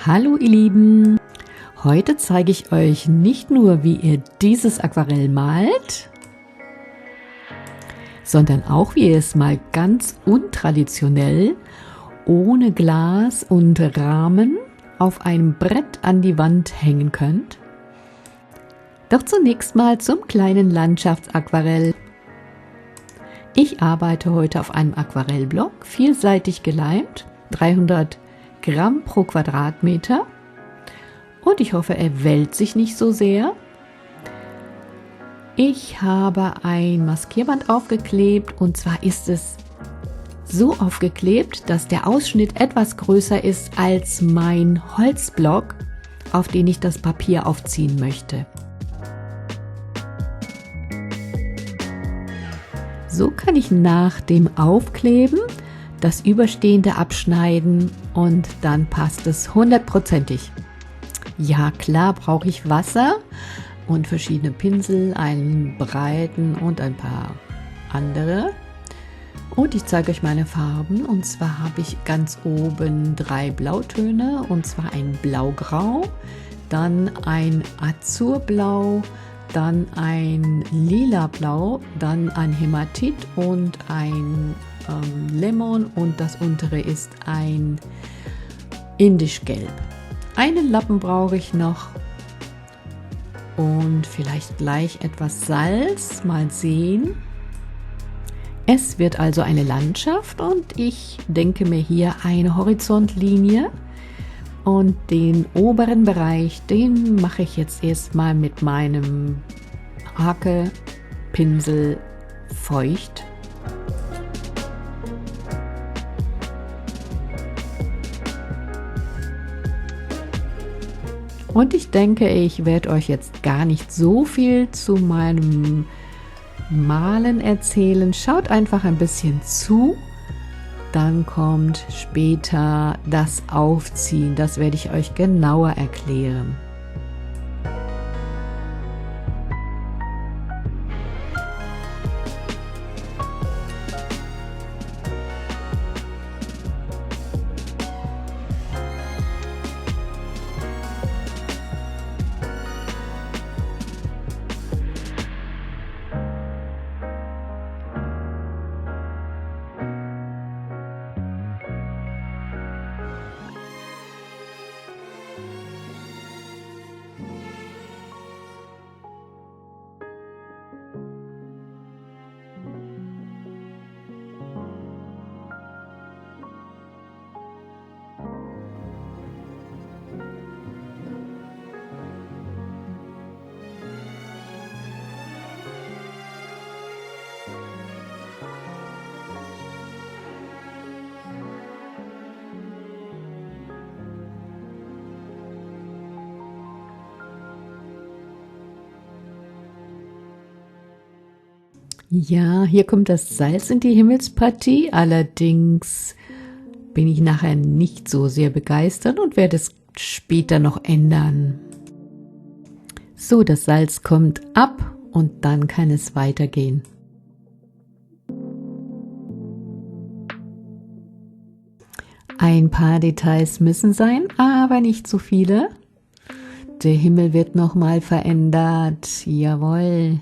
Hallo ihr Lieben, heute zeige ich euch nicht nur, wie ihr dieses Aquarell malt, sondern auch, wie ihr es mal ganz untraditionell, ohne Glas und Rahmen auf einem Brett an die Wand hängen könnt. Doch zunächst mal zum kleinen Landschaftsaquarell. Ich arbeite heute auf einem Aquarellblock, vielseitig geleimt, 300 Gramm pro Quadratmeter, und ich hoffe, er wellt sich nicht so sehr. Ich habe ein Maskierband aufgeklebt, und zwar ist es so aufgeklebt, dass der Ausschnitt etwas größer ist als mein Holzblock, auf den ich das Papier aufziehen möchte. So kann ich nach dem Aufkleben das Überstehende abschneiden und dann passt es 100%. Ja, klar brauche ich Wasser und verschiedene Pinsel, einen breiten und ein paar andere. Und ich zeige euch meine Farben, und zwar habe ich ganz oben 3 Blautöne, und zwar ein Blaugrau, dann ein Azurblau, dann ein Lila-Blau, dann ein Hämatit und ein Lemon, und das untere ist ein Indischgelb. Einen Lappen brauche ich noch und vielleicht gleich etwas Salz, mal sehen. Es wird also eine Landschaft, und ich denke mir hier eine Horizontlinie, und den oberen Bereich, den mache ich jetzt erstmal mit meinem Hake-Pinsel feucht. Und ich denke, ich werde euch jetzt gar nicht so viel zu meinem Malen erzählen. Schaut einfach ein bisschen zu. Dann kommt später das Aufziehen. Das werde ich euch genauer erklären. Ja, hier kommt das Salz in die Himmelspartie, allerdings bin ich nachher nicht so sehr begeistert und werde es später noch ändern. So, das Salz kommt ab und dann kann es weitergehen. Ein paar Details müssen sein, aber nicht zu viele. Der Himmel wird nochmal verändert, jawohl.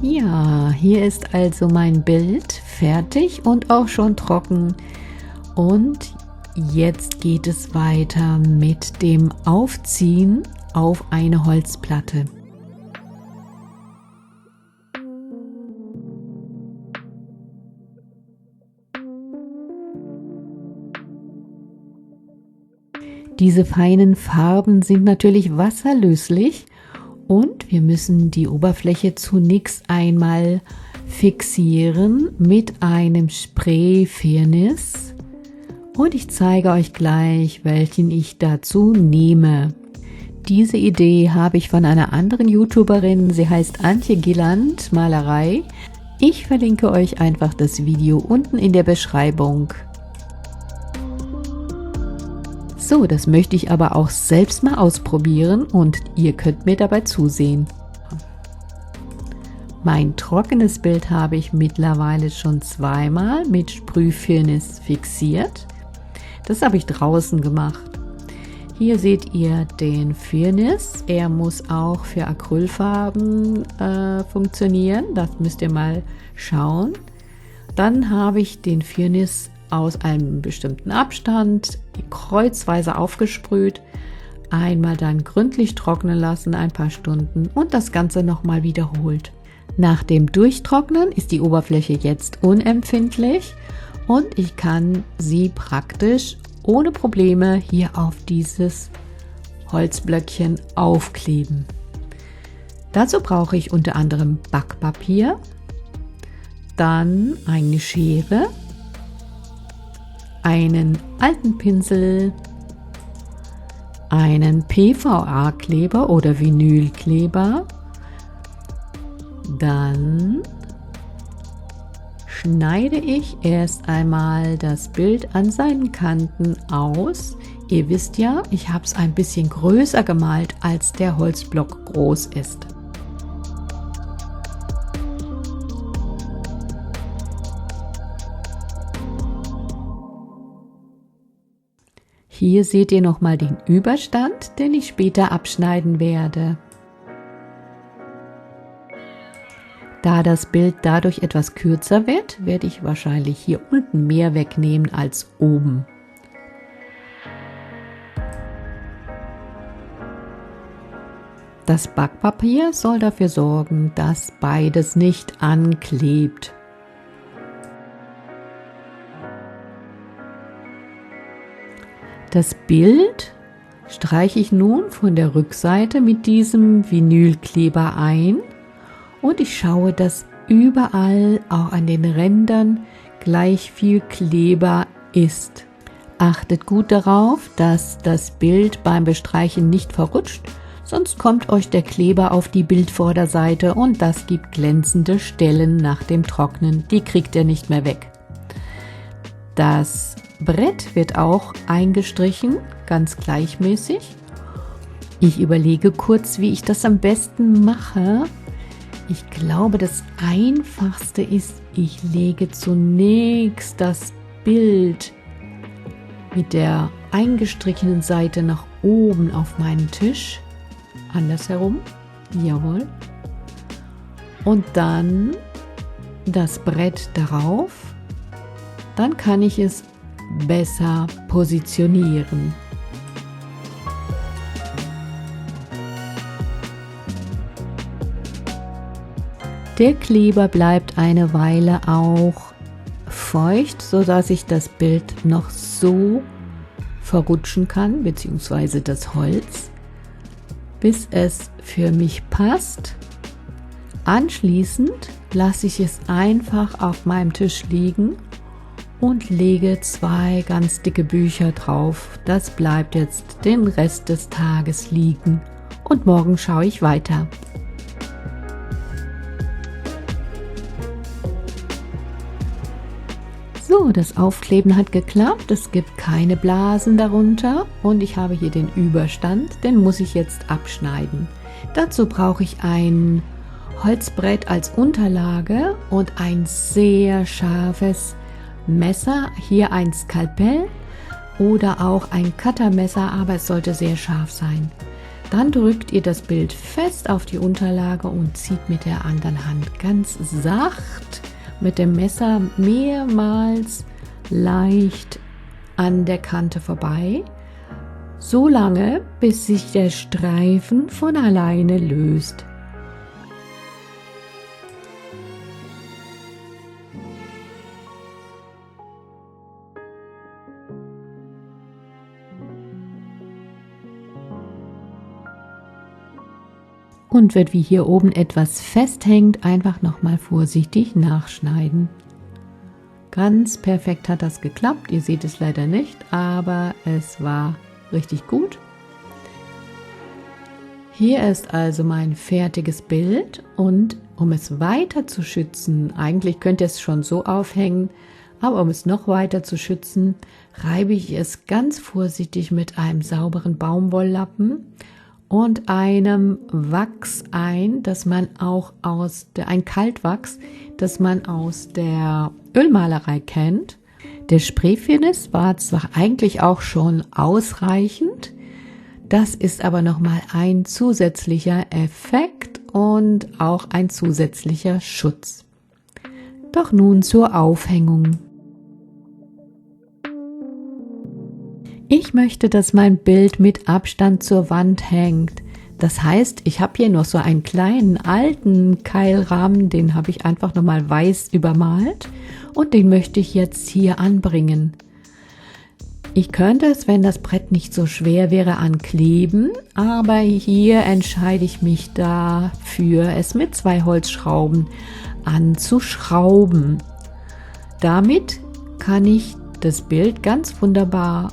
Ja, hier ist also mein Bild fertig und auch schon trocken. Und jetzt geht es weiter mit dem Aufziehen auf eine Holzplatte. Diese feinen Farben sind natürlich wasserlöslich Und wir müssen die Oberfläche zunächst einmal fixieren mit einem Spray Firnis. Und ich zeige euch gleich, welchen ich dazu nehme. Diese Idee habe ich von einer anderen YouTuberin, sie heißt Antje Gilland Malerei. Ich verlinke euch einfach das Video unten in der Beschreibung. So, das möchte ich aber auch selbst mal ausprobieren und ihr könnt mir dabei zusehen. Mein trockenes Bild habe ich mittlerweile schon zweimal mit Sprühfirnis fixiert. Das habe ich draußen gemacht. Hier seht ihr den Firnis. Er muss auch für Acrylfarben funktionieren. Das müsst ihr mal schauen. Dann habe ich den Firnis aus einem bestimmten Abstand kreuzweise aufgesprüht. Einmal dann gründlich trocknen lassen, ein paar Stunden und das Ganze nochmal wiederholt. Nach dem Durchtrocknen ist die Oberfläche jetzt unempfindlich und ich kann sie praktisch ohne Probleme hier auf dieses Holzblöckchen aufkleben. Dazu brauche ich unter anderem Backpapier, dann eine Schere, einen alten Pinsel, einen PVA-Kleber oder Vinylkleber, dann schneide ich erst einmal das Bild an seinen Kanten aus. Ihr wisst ja, ich habe es ein bisschen größer gemalt, als der Holzblock groß ist. Hier seht ihr nochmal den Überstand, den ich später abschneiden werde. Da das Bild dadurch etwas kürzer wird, werde ich wahrscheinlich hier unten mehr wegnehmen als oben. Das Backpapier soll dafür sorgen, dass beides nicht anklebt. Das Bild streiche ich nun von der Rückseite mit diesem Vinylkleber ein. Und ich schaue, dass überall, auch an den Rändern, gleich viel Kleber ist. Achtet gut darauf, dass das Bild beim Bestreichen nicht verrutscht, sonst kommt euch der Kleber auf die Bildvorderseite und das gibt glänzende Stellen nach dem Trocknen. Die kriegt ihr nicht mehr weg. Das Brett wird auch eingestrichen, ganz gleichmäßig. Ich überlege kurz, wie ich das am besten mache. Ich glaube, das Einfachste ist, ich lege zunächst das Bild mit der eingestrichenen Seite nach oben auf meinen Tisch. Andersherum. Jawohl. Und dann das Brett darauf. Dann kann ich es besser positionieren. Der Kleber bleibt eine Weile auch feucht, sodass ich das Bild noch so verrutschen kann, beziehungsweise das Holz, bis es für mich passt. Anschließend lasse ich es einfach auf meinem Tisch liegen und lege 2 ganz dicke Bücher drauf. Das bleibt jetzt den Rest des Tages liegen und morgen schaue ich weiter. So, das Aufkleben hat geklappt, es gibt keine Blasen darunter und ich habe hier den Überstand, den muss ich jetzt abschneiden. Dazu brauche ich ein Holzbrett als Unterlage und ein sehr scharfes Messer, hier ein Skalpell oder auch ein Cuttermesser, aber es sollte sehr scharf sein. Dann drückt ihr das Bild fest auf die Unterlage und zieht mit der anderen Hand ganz sacht mit dem Messer mehrmals leicht an der Kante vorbei, so lange, bis sich der Streifen von alleine löst. Und wenn wie hier oben etwas festhängt, einfach nochmal vorsichtig nachschneiden. Ganz perfekt hat das geklappt. Ihr seht es leider nicht, aber es war richtig gut. Hier ist also mein fertiges Bild und um es weiter zu schützen, eigentlich könnt ihr es schon so aufhängen, aber um es noch weiter zu schützen, reibe ich es ganz vorsichtig mit einem sauberen Baumwolllappen und einem Wachs ein, das man auch ein Kaltwachs, das man aus der Ölmalerei kennt. Der Sprayfinish war zwar eigentlich auch schon ausreichend, das ist aber nochmal ein zusätzlicher Effekt und auch ein zusätzlicher Schutz. Doch nun zur Aufhängung. Ich möchte, dass mein Bild mit Abstand zur Wand hängt. Das heißt, ich habe hier noch so einen kleinen alten Keilrahmen, den habe ich einfach nochmal weiß übermalt und den möchte ich jetzt hier anbringen. Ich könnte es, wenn das Brett nicht so schwer wäre, ankleben, aber hier entscheide ich mich dafür, es mit 2 Holzschrauben anzuschrauben. Damit kann ich das Bild ganz wunderbar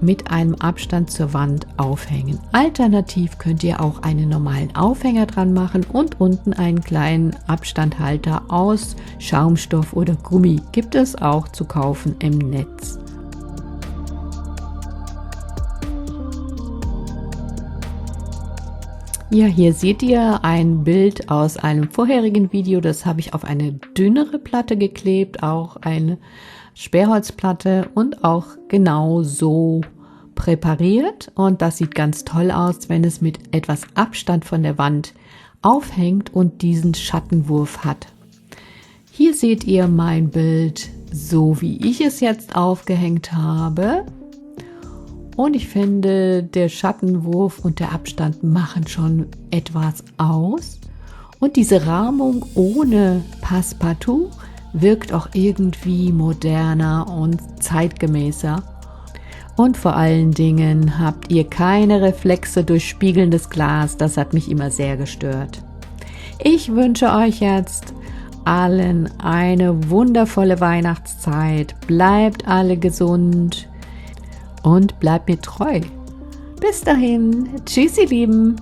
mit einem Abstand zur Wand aufhängen. Alternativ könnt ihr auch einen normalen Aufhänger dran machen und unten einen kleinen Abstandhalter aus Schaumstoff oder Gummi. Gibt es auch zu kaufen im Netz. Ja, hier seht ihr ein Bild aus einem vorherigen Video. Das habe ich auf eine dünnere Platte geklebt, auch eine Sperrholzplatte und auch genau so präpariert. Und das sieht ganz toll aus, wenn es mit etwas Abstand von der Wand aufhängt und diesen Schattenwurf hat. Hier seht ihr mein Bild, so wie ich es jetzt aufgehängt habe. Und ich finde, der Schattenwurf und der Abstand machen schon etwas aus. Und diese Rahmung ohne Passepartout wirkt auch irgendwie moderner und zeitgemäßer. Und vor allen Dingen habt ihr keine Reflexe durch spiegelndes Glas. Das hat mich immer sehr gestört. Ich wünsche euch jetzt allen eine wundervolle Weihnachtszeit. Bleibt alle gesund und bleibt mir treu. Bis dahin. Tschüss, ihr Lieben.